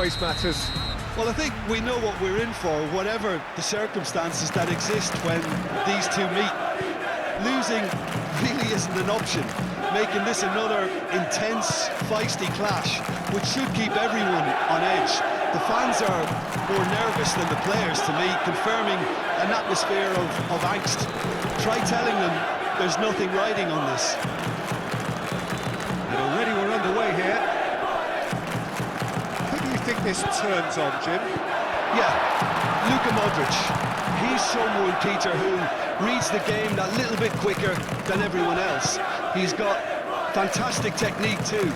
always matters. Well, I think we know what we're in for, whatever the circumstances that exist when these two meet. Losing really isn't an option, making this another intense, feisty clash, which should keep everyone on edge. The fans are more nervous than the players, to me, confirming an atmosphere of angst. Try telling them there's nothing riding on this. And already we're underway here. Who do you think this turns on, Jim? Yeah, Luka Modric. He's someone, Peter, who reads the game that little bit quicker than everyone else. He's got fantastic technique too,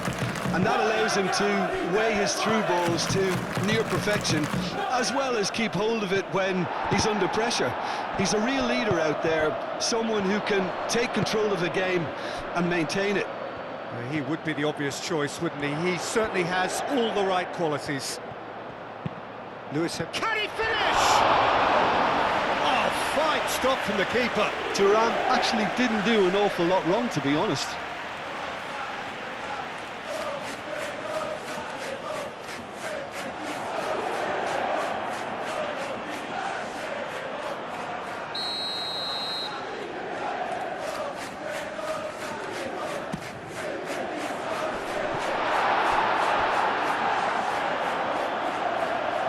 and that allows him to weigh his through balls to near perfection, as well as keep hold of it when he's under pressure. He's a real leader out there, someone who can take control of the game and maintain it. He would be the obvious choice, wouldn't he? He certainly has all the right qualities. Lewis, can he finish? Oh, fine stop from the keeper. Thuram actually didn't do an awful lot wrong, to be honest.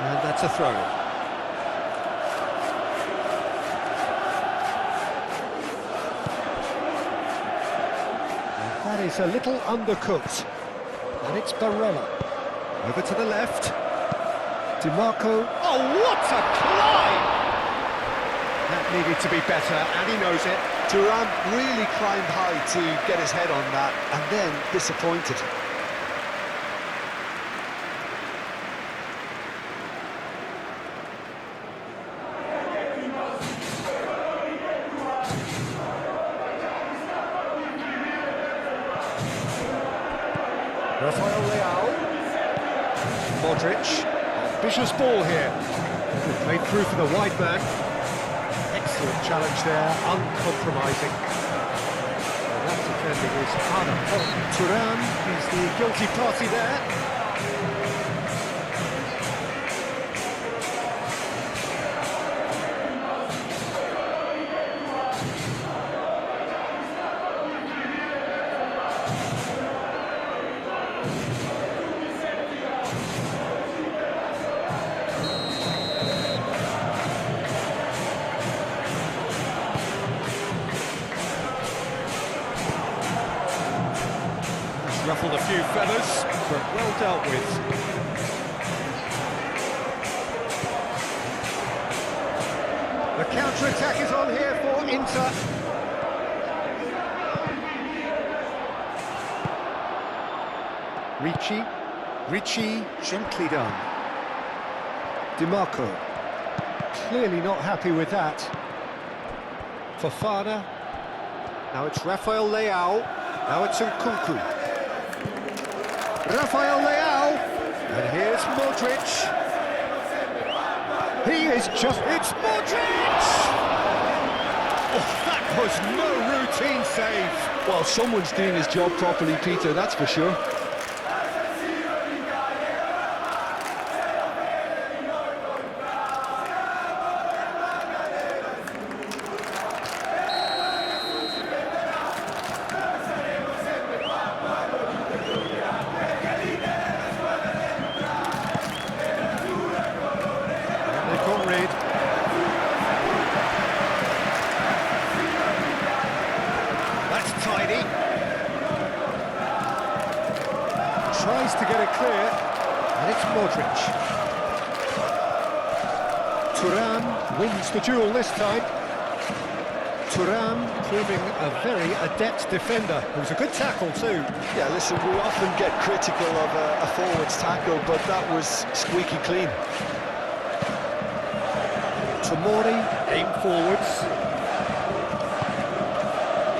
And that's a throw. That is a little undercooked. And it's Barella. Over to the left. DiMarco. Oh, what a climb! That needed to be better, and he knows it. Thuram really climbed high to get his head on that, and then disappointed. Rafael Leao. Modric. Ambitious ball here. Played through for the wide man. Excellent challenge there, uncompromising. And that defending is Hana. Thuram is the guilty party there. Ruffled a few feathers, but well dealt with. The counter-attack is on here for Inter. Ricci, gently done. DiMarco, clearly not happy with that. Fofana, now it's Rafael Leao, now it's Nkunku. Rafael Leao, and here's Modric. He is just, it's Modric! Oh, that was no routine save. Well, someone's doing his job properly, Peter, that's for sure. That's tidy. Tries to get it clear, and it's Modric. Thuram wins the duel this time. Thuram proving a very adept defender. It was a good tackle too. Yeah, listen, we often get critical of a forward's tackle, but that was squeaky clean. Tomori, aim forwards.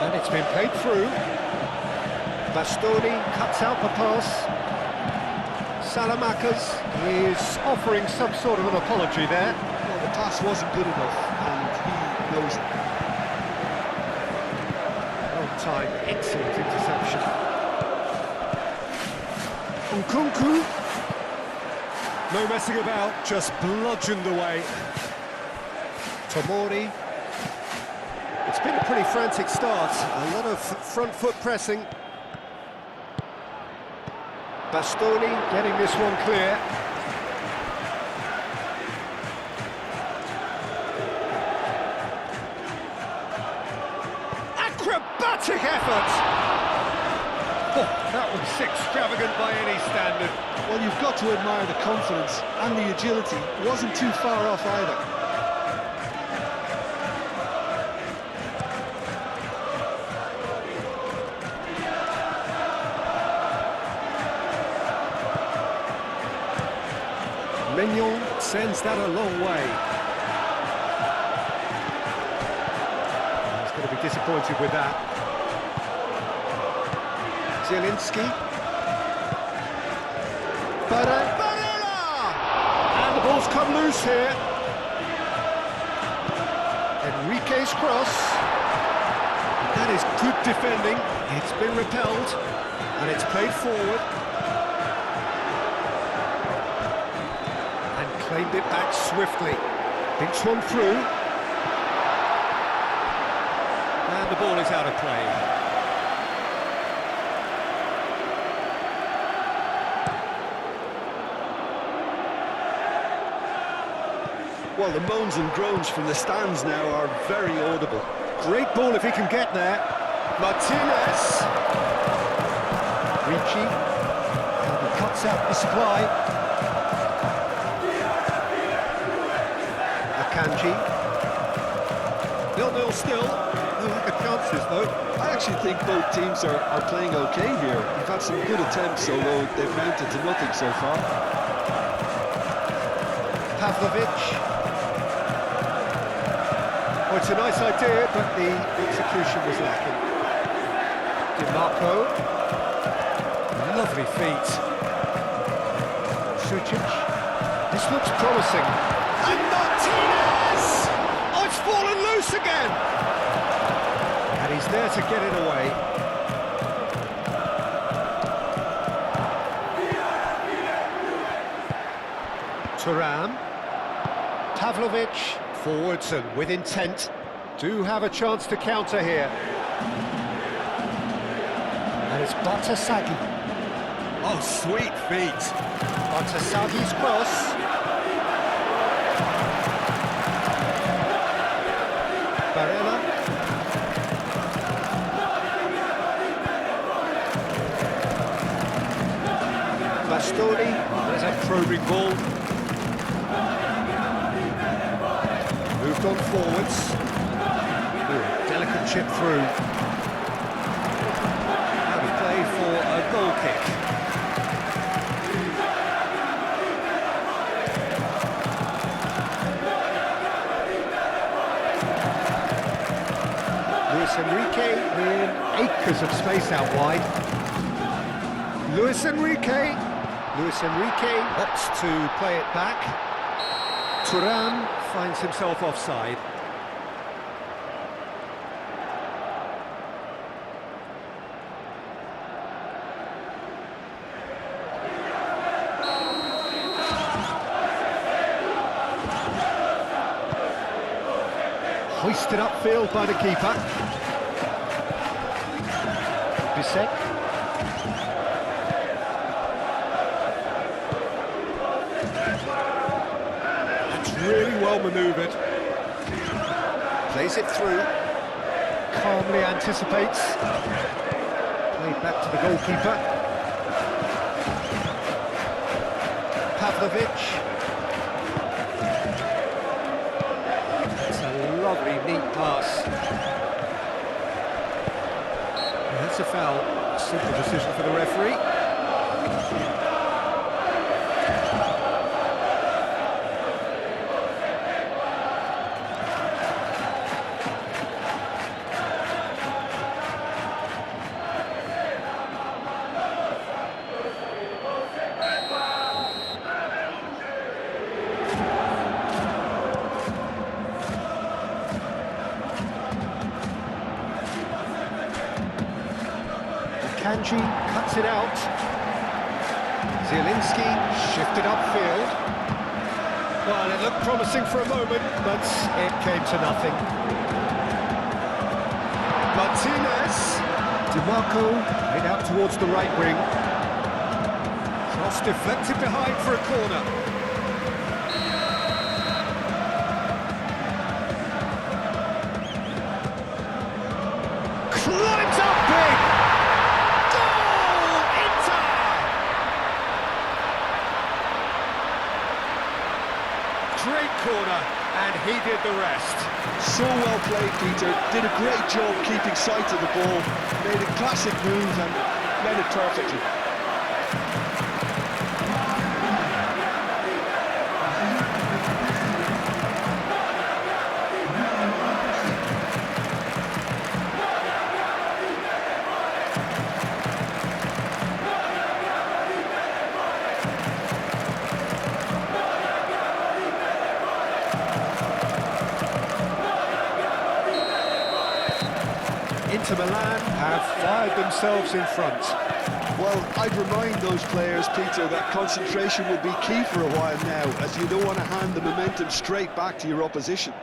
And it's been played through. Bastoni cuts out the pass. Salamakers is offering some sort of an apology there. Well, the pass wasn't good enough, and he knows it. Well timed, excellent interception. Nkunku. No messing about, just bludgeoned away. Tomori. It's been a pretty frantic start, a lot of front foot pressing. Bastoni getting this one clear. Acrobatic effort! Oh, that was extravagant by any standard. Well, you've got to admire the confidence and the agility. It wasn't too far off either. Mignon sends that a long way. He's going to be disappointed with that. Zielinski. Barella! And the ball's come loose here. Enrique's cross. That is good defending. It's been repelled, and it's played forward. Claimed it back swiftly. Thinks one through. And the ball is out of play. Well, the moans and groans from the stands now are very audible. Great ball if he can get there. Martinez. Ricci. And he cuts out the supply. Kanji. 0-0 still. No lack of chances, though. I actually think both teams are playing okay here. They've had some good attempts, although they've mounted to nothing so far. Pavlovic. Oh, it's a nice idea, but the execution was lacking. DiMarco. Lovely feet. Sucic. This looks promising. And Martinez! Oh, it's fallen loose again! And he's there to get it away. Thuram. Pavlovic, forwards and with intent. Do have a chance to counter here. And it's Batasagi. Oh, sweet feet. Batasagi's cross. Barella. Bastoni, there's a probing ball. Moved on forwards. Ooh, delicate chip through. Out of play for a goal kick. Enrique in acres of space out wide. Luis Enrique opts to play it back. Thuram finds himself offside. Hoisted upfield by the keeper. Bisek. That's really well manoeuvred. Plays it through. Calmly anticipates. Played back to the goalkeeper. Pavlovic. It's a lovely, neat pass. That's a foul. Simple decision for the referee. Kanji cuts it out. Zielinski shifted upfield. Well, it looked promising for a moment, but it came to nothing. Martinez. DiMarco made out towards the right wing. Cross deflected behind for a corner. Climbs up big! Goal! Inter! Great corner, and he did the rest. So well played, Peter. Did a great job keeping sight of the ball. Made a classic move and led it perfectly. Inter Milan have fired themselves in front. Well, I'd remind those players, Peter, that concentration will be key for a while now, as you don't want to hand the momentum straight back to your opposition.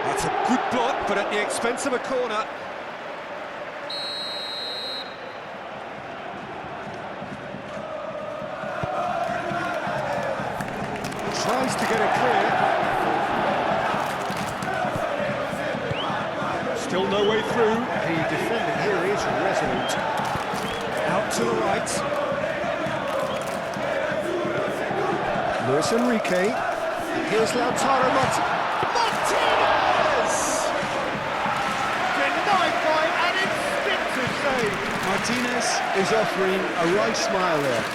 That's a good block, but at the expense of a corner. Tries to get it clear. Still no way through. The defending here is resolute. Out to the right. Luis Enrique. And here's Lautaro Martinez! Denied by an instinctive save. Martinez is offering a right smile there.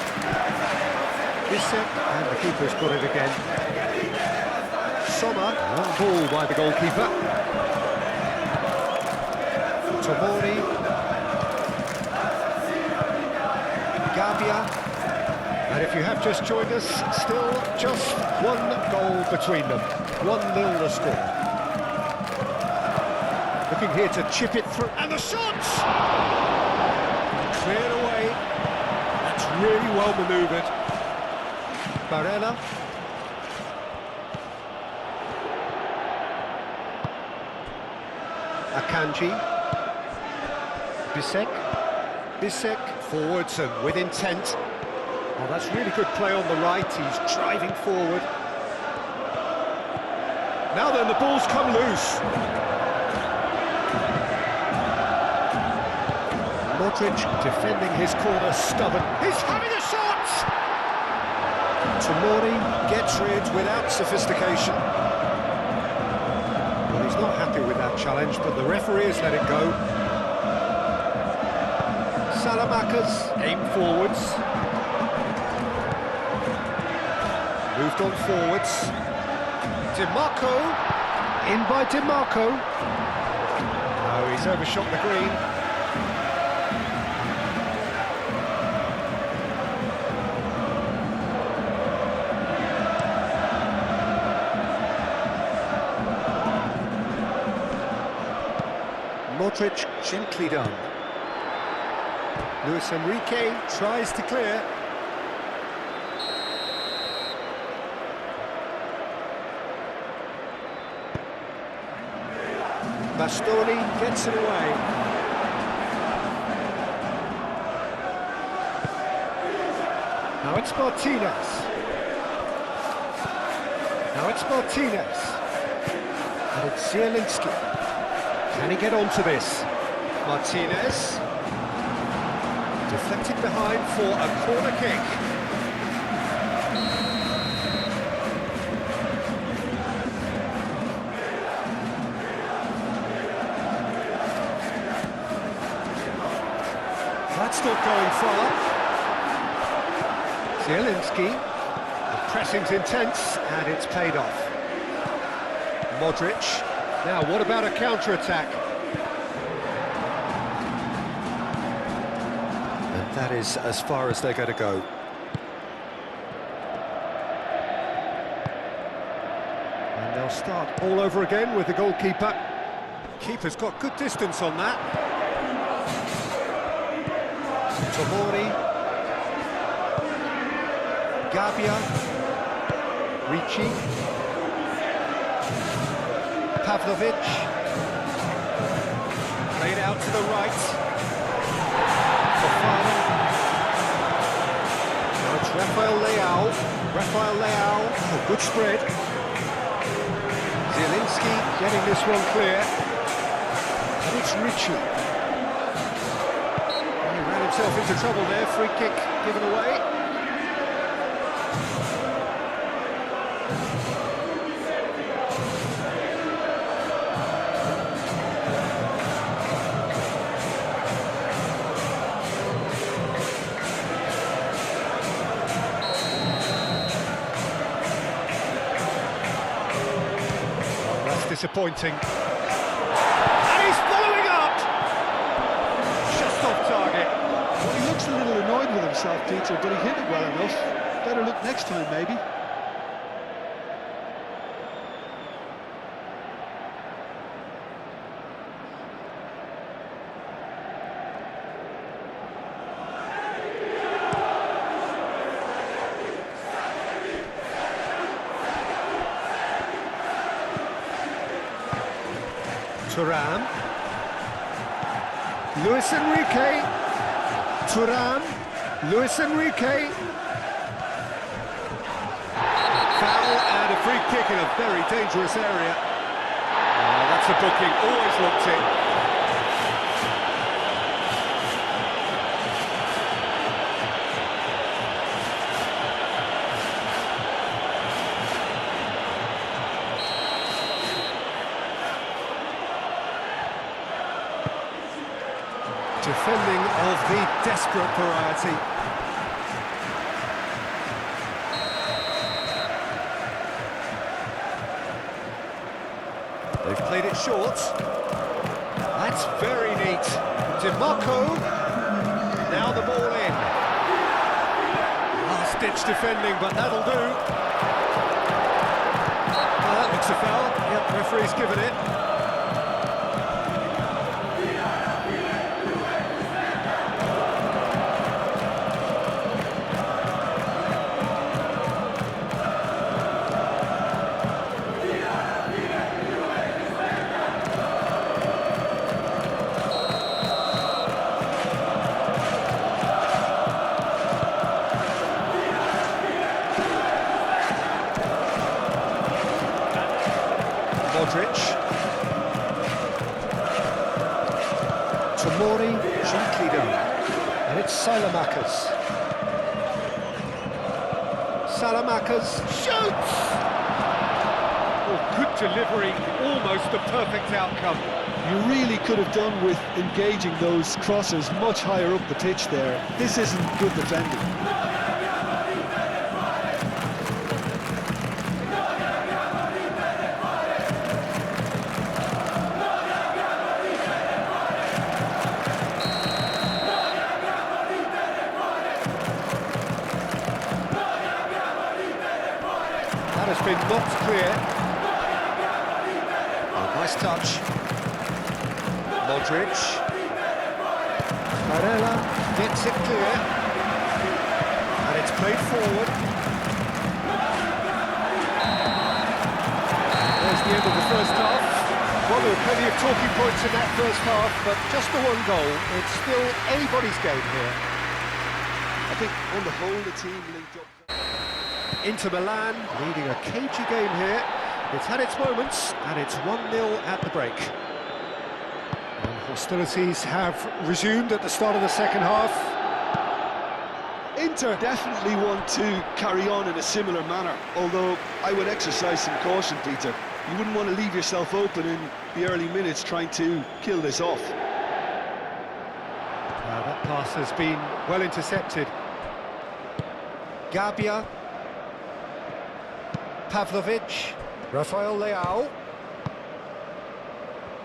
Bissek, and the keeper's got it again. Sommer, ball by the goalkeeper. Tomori, Gabia, and if you have just joined us, still just one goal between them, 1-0 the score. Looking here to chip it through, and the shot! Cleared away, that's really well manoeuvred. Barella. Akanji. Bissek forwards and with intent. Oh, that's really good play on the right. He's driving forward. Now then, the ball's come loose. Modric defending his corner, stubborn. He's having a shot! Tomori gets rid without sophistication. Well, he's not happy with that challenge, but the referee has let it go. Salamakas aim forwards. Moved on forwards. DiMarco, in by DiMarco. Oh, he's overshot the green. Modric gently done. Luis Enrique tries to clear. Bastoni gets it away. Now it's Martinez. And it's Zielinski. Can he get onto this? Martinez. Deflected behind for a corner kick. That's not going far. Zielinski. The pressing's intense and it's paid off. Modric. Now, what about a counter-attack? And that is as far as they're going to go. And they'll start all over again with the goalkeeper. Keeper's got good distance on that. Tomori, Gabbia, Ricci, Pavlovic, played out to the right, Fofana. Now it's Rafael Leao, oh, good spread. Zielinski getting this one clear, and it's Ricci. He ran himself into trouble there, free kick given away. Disappointing. And he's following up! Just off target. Well, he looks a little annoyed with himself, Peter, but he hit it well enough. Better look next time, maybe. Thuram, Luis Enrique, Thuram, Luis Enrique. Foul and a free kick in a very dangerous area. Oh, that's a booking, always looked in. Defending of the desperate variety. They've played it short. That's very neat. DiMarco. Now the ball in. Last-ditch defending, but that'll do. That looks a foul. Yep, referee's given it. Modric, Tomori, gently done, and it's Salamakers. Salamakers shoots! Oh, good delivery, almost a perfect outcome. You really could have done with engaging those crosses much higher up the pitch there. This isn't good defending. Has been knocked clear. Oh, nice touch. Modric. Varela gets it clear. And it's played forward. There's the end of the first half. Well, there were plenty of talking points in that first half, but just the one goal. It's still anybody's game here. I think on the whole the team linked up. Inter Milan leading a cagey game here. It's had its moments, and it's 1-0 at the break. And hostilities have resumed at the start of the second half. Inter definitely want to carry on in a similar manner, although I would exercise some caution, Peter. You wouldn't want to leave yourself open in the early minutes trying to kill this off. That pass has been well intercepted. Gabbia, Pavlovic, Rafael Leao,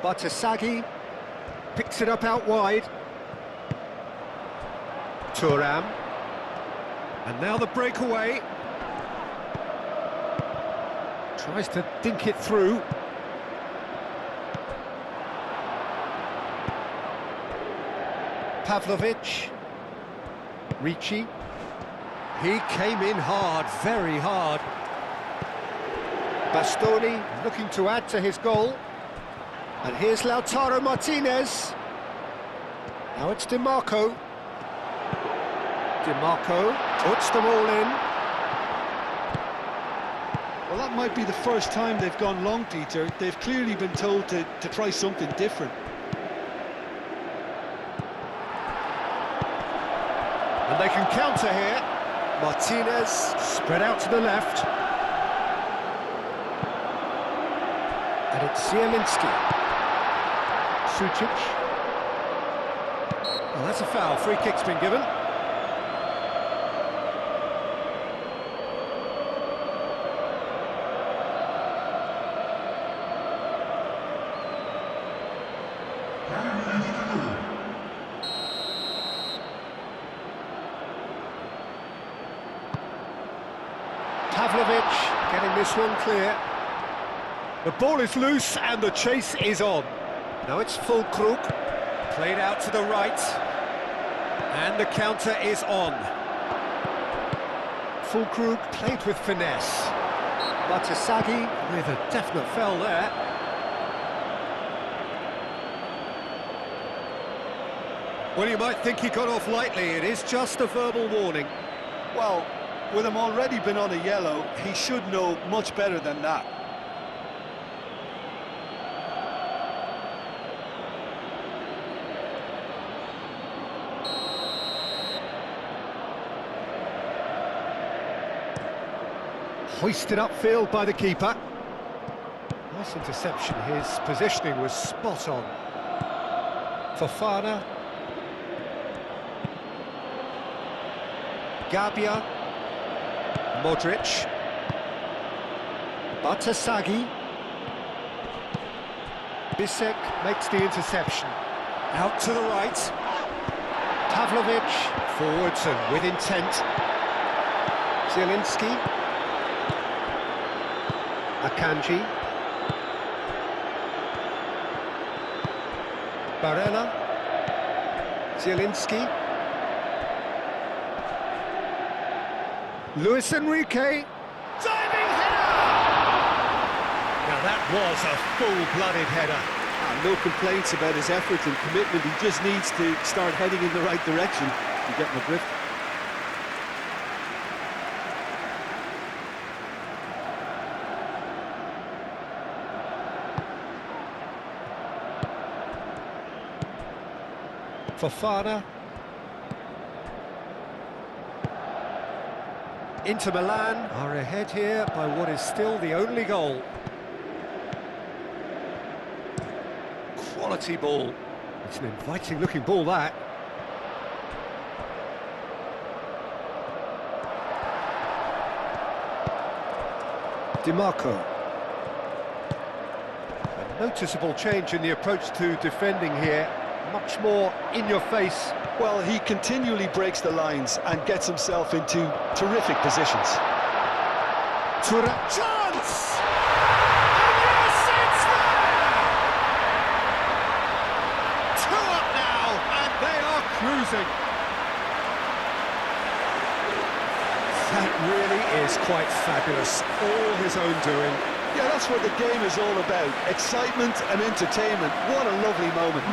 Batasagi picks it up out wide. Thuram, and now the breakaway. Tries to dink it through. Pavlovic, Ricci. He came in hard, very hard. Bastoni looking to add to his goal. And here's Lautaro Martinez. Now it's Di Marco. Di Marco puts them all in. Well, that might be the first time they've gone long, Peter. They've clearly been told to try something different. And they can counter here. Martinez spread out to the left. And it's Zielinski. Sucic. Well, that's a foul. Free kick's been given. Pavlovic getting this one clear. The ball is loose and the chase is on. Now it's Füllkrug, played out to the right, and the counter is on. Füllkrug played with finesse. Batasagi with a definite foul there. Well, you might think he got off lightly. It is just a verbal warning. Well, with him already been on a yellow, he should know much better than that. Hoisted upfield by the keeper. Nice interception. His positioning was spot on. Fofana. Gabbia. Modric. Batasagi. Bisek makes the interception. Out to the right. Pavlovic. Forwards and with intent. Zielinski. Akanji. Barella. Zielinski. Luis Enrique. Diving header! Now that was a full-blooded header. No complaints about his effort and commitment. He just needs to start heading in the right direction to get my drift. Fofana. Inter Milan are ahead here by what is still the only goal. Quality ball. It's an inviting looking ball, that. Di Marco. A noticeable change in the approach to defending here. Much more in your face. Well, he continually breaks the lines and gets himself into terrific positions. Chance! And yes, it's there! 2 up now, and they are cruising. That really is quite fabulous. All his own doing. Yeah, that's what the game is all about. Excitement and entertainment. What a lovely moment.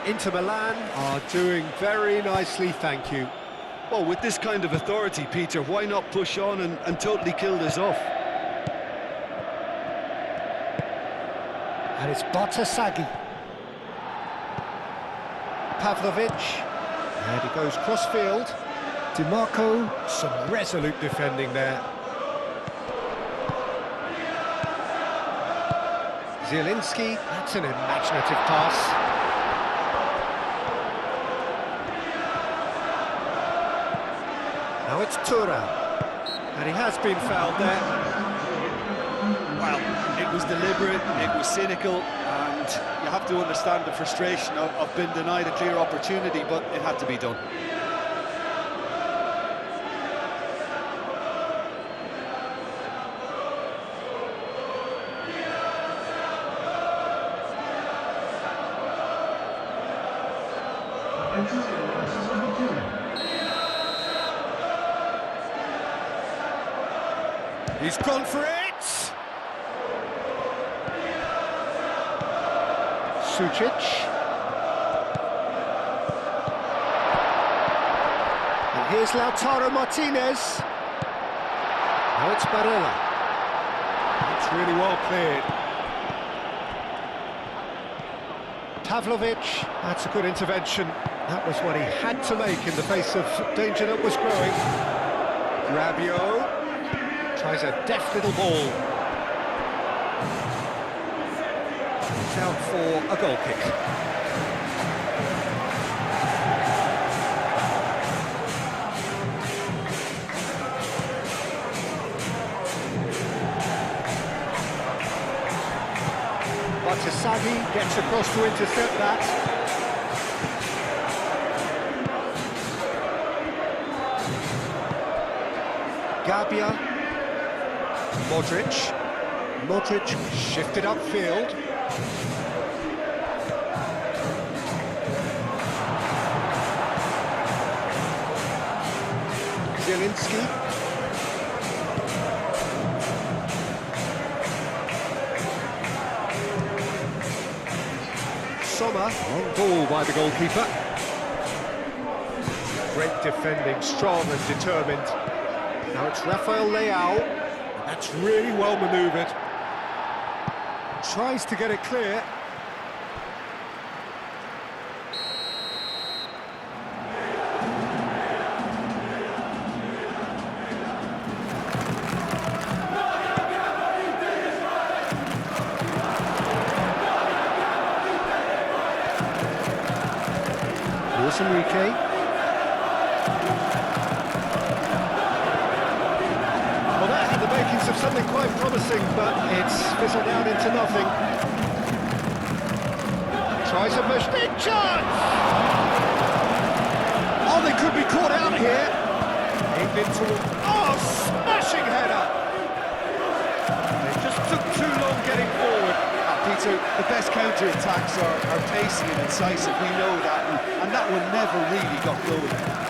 Inter Milan are doing very nicely, thank you. Well, with this kind of authority, Peter, why not push on and totally kill this off? And it's Batasagi. Pavlovic. And he goes cross-field. Di Marco, some resolute defending there. Zielinski, that's an imaginative pass. Now it's Thuram, and he has been fouled there. Well, it was deliberate, it was cynical, and you have to understand the frustration of being denied a clear opportunity, but it had to be done. He's gone for it! Sucic. And here's Lautaro Martinez. Now it's Barella. It's really well cleared. Pavlovic, that's a good intervention. That was what he had to make in the face of danger that was growing. Rabiot tries a deft little ball. It's out for a goal kick. Batshuayi gets across to intercept that. Gabia, Modric shifted upfield. Zielinski. Sommer, on ball by the goalkeeper. Great defending, strong and determined. Now it's Rafael Leao. That's really well manoeuvred. Tries to get it clear. Luis Enrique. Well, that had the makings of something quite promising, but it's fizzled out into nothing. Tries a big chance! Oh, they could be caught out here. Aimed into smashing header! They just took too long getting forward. Peter, the best counter-attacks are pacey and incisive, we know that, and that one never really got going.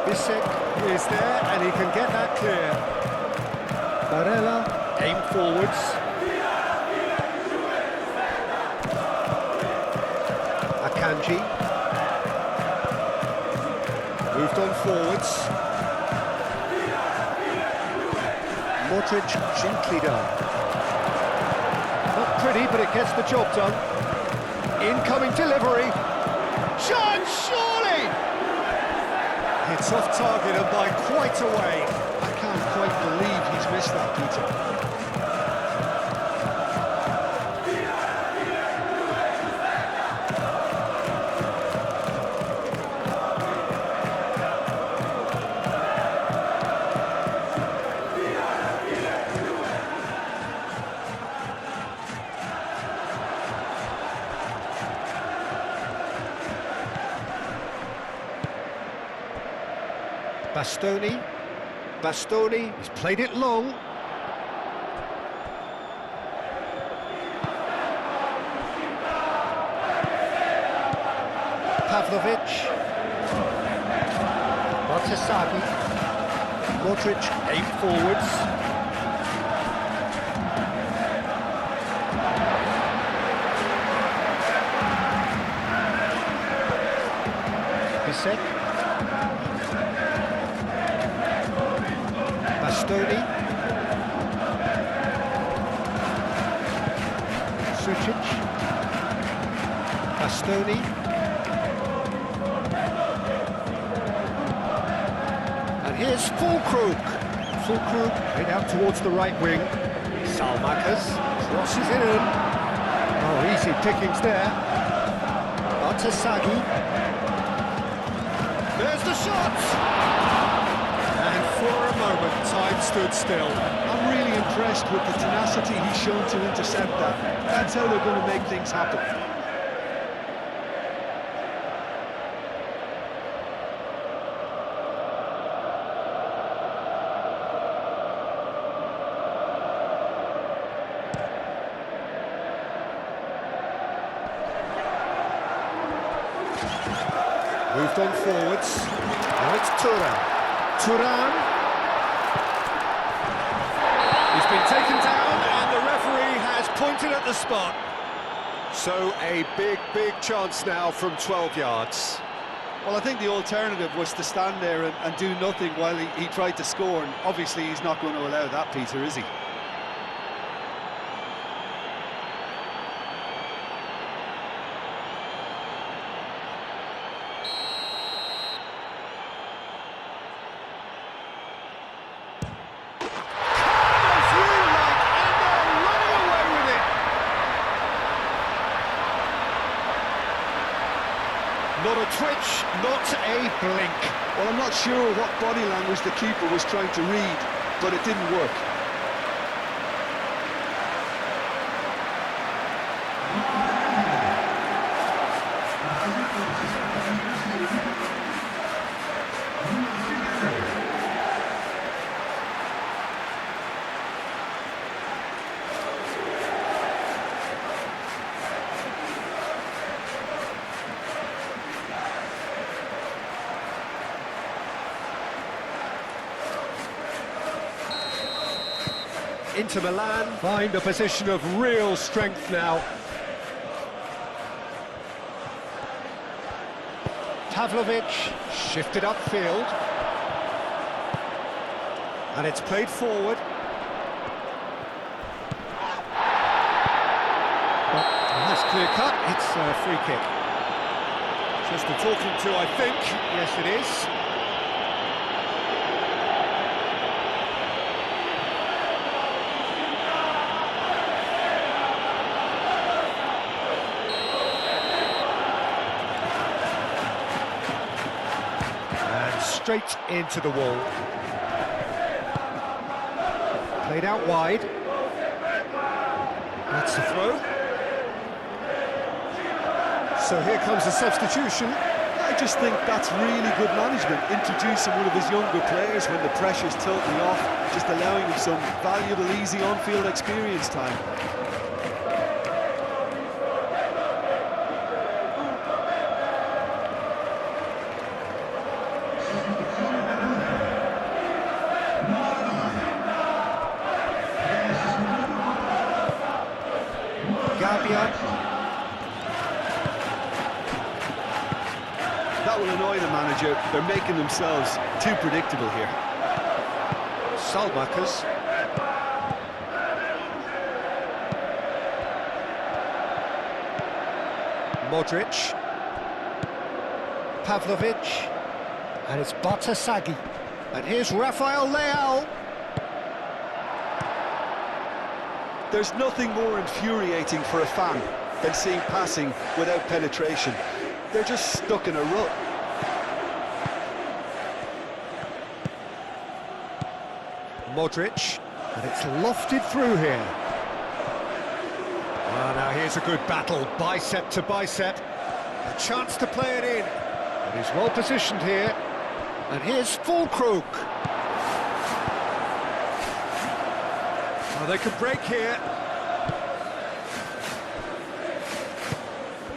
Bissek is there, and he can get that clear. Barella, aim forwards. Akanji. Moved on forwards. Modric gently done. Not pretty, but it gets the job done. Incoming delivery. Chance, surely! It's off target and by quite a way. I can't quite believe he's missed that, Peter. Bastoni, he's played it long. Pavlovic. Batshuayi. Modric, aim forwards. Bissek. Bastoni. Sucic. Bastoni. And here's Fulkrug. Fulkrug played out towards the right wing. Salmakas crosses it in. Oh, easy pickings there. Batasagi. There's the shot! And for a moment, time stood still. I'm really impressed with the tenacity he's shown to intercept that. That's how they're going to make things happen. Moved on forwards. Now it's Turan. Turan. He's been taken down and the referee has pointed at the spot. So a big chance now from 12 yards. Well, I think the alternative was to stand there and do nothing while he tried to score, and obviously he's not going to allow that, Peter, is he? Not a twitch, not a blink. Well, I'm not sure what body language the keeper was trying to read, but it didn't work. Inter Milan find a position of real strength now. Pavlovic shifted upfield. And it's played forward. But that's clear cut, it's a free kick. Just the talking to, I think. Yes, it is. Straight into the wall. Played out wide. That's the throw. So here comes the substitution. I just think that's really good management, introducing one of his younger players when the pressure's totally off, just allowing him some valuable, easy on-field experience time. That will annoy the manager. They're making themselves too predictable here. Salmakas. Modric. Pavlovic. And it's Batasagi. And here's Rafael Leao. There's nothing more infuriating for a fan than seeing passing without penetration. They're just stuck in a rut. Modric, and it's lofted through here. Well, now here's a good battle, bicep to bicep. A chance to play it in. And he's well positioned here. And here's Fulkrug. Oh, they could break here.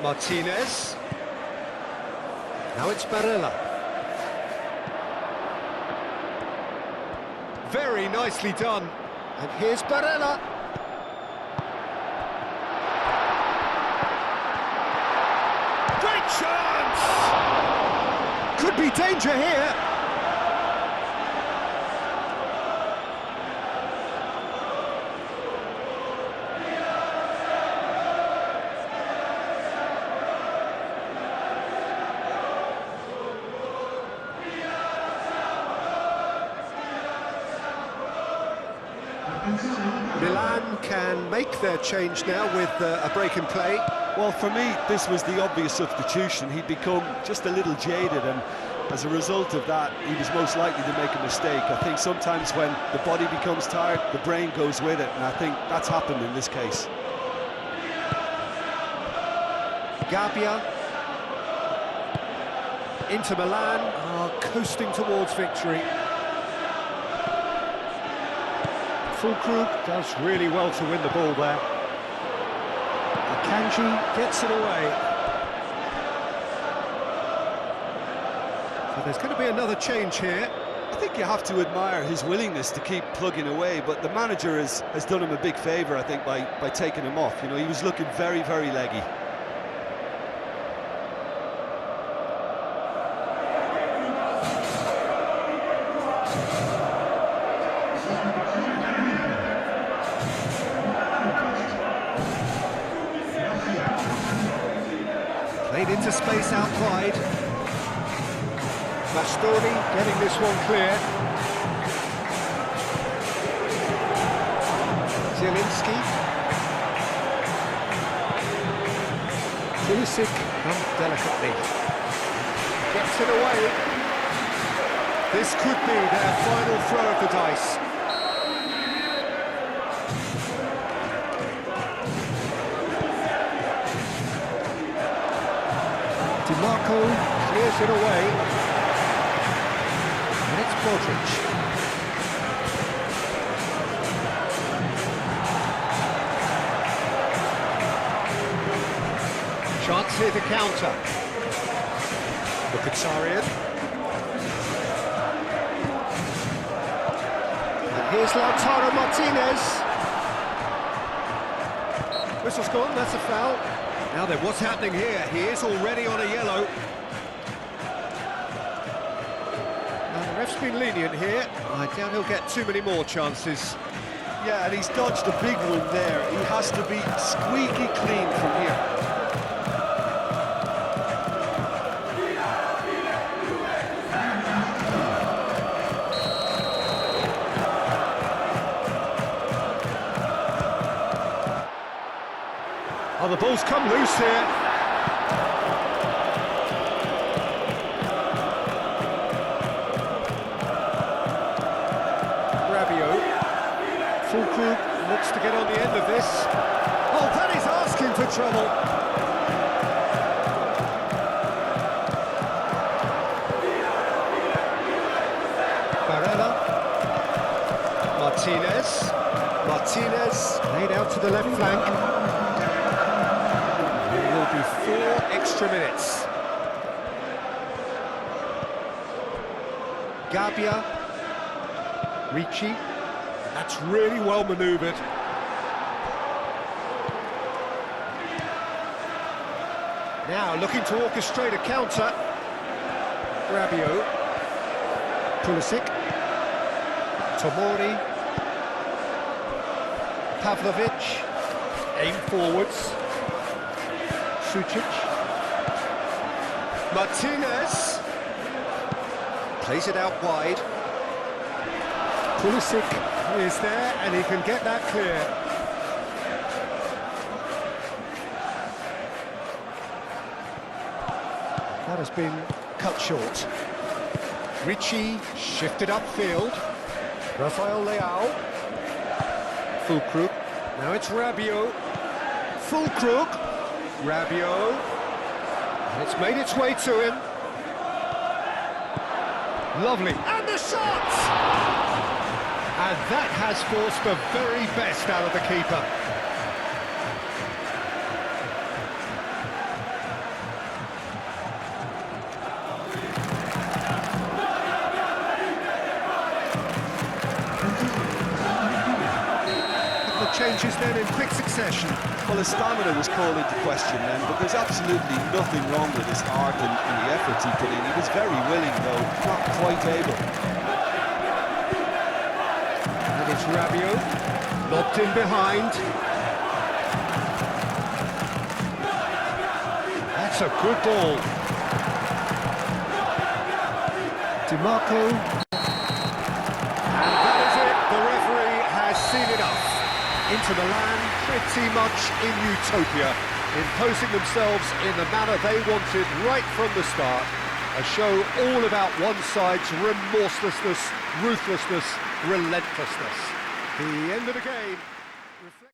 Martinez. Now it's Barella. Very nicely done. And here's Barella. Great chance! Could be danger here. Milan can make their change now with a break in play. Well, for me, this was the obvious substitution. He'd become just a little jaded, and as a result of that, he was most likely to make a mistake. I think sometimes when the body becomes tired, the brain goes with it, and I think that's happened in this case. Gabbia into Milan, coasting towards victory. Fulkrug does really well to win the ball there. Akanji gets it away. So there's going to be another change here. I think you have to admire his willingness to keep plugging away, but the manager has done him a big favour, I think, by taking him off. You know, he was looking very, very leggy. Played into space out wide. Bastoni getting this one clear. Zielinski. Pulisic delicately. Gets it away. This could be their final throw of the dice. DiMarco clears it away, and it's Modric. Chance here to counter. Mkhitaryan. And here's Lautaro Martinez. Whistle's gone, that's a foul. Now then, what's happening here? He is already on a yellow. Now, the ref's been lenient here. I doubt he'll get too many more chances. Yeah, and he's dodged a big one there. He has to be squeaky clean from here. Oh, the ball's come loose here. Rabiot. Fulkrug looks to get on the end of this. Oh, that is asking for trouble. Barella. Martinez laid out to the left flank. 4 extra minutes. Gabbia, Ricci, that's really well manoeuvred. Now looking to orchestrate a counter. Rabiot, Pulisic, Tomori, Pavlovic, aim forwards. Sucic. Martinez plays it out wide. Pulisic is there and he can get that clear. That has been cut short. Ricci shifted upfield. Rafael Leao. Fulkrug. Now it's Rabiot. Fulkrug. Rabiot, and it's made its way to him. Lovely, and the shot! And that has forced the very best out of the keeper. Changes then in quick succession. Well, his stamina was called into question then, but there's absolutely nothing wrong with his heart and the efforts he put in. He was very willing, though, not quite able. And it's Rabiot, lobbed in behind. That's a good ball. DiMarco. And that is it. The referee has seen it off. Inter Milan, pretty much in utopia, imposing themselves in the manner they wanted right from the start. A show all about one side's remorselessness, ruthlessness, relentlessness. The end of the game.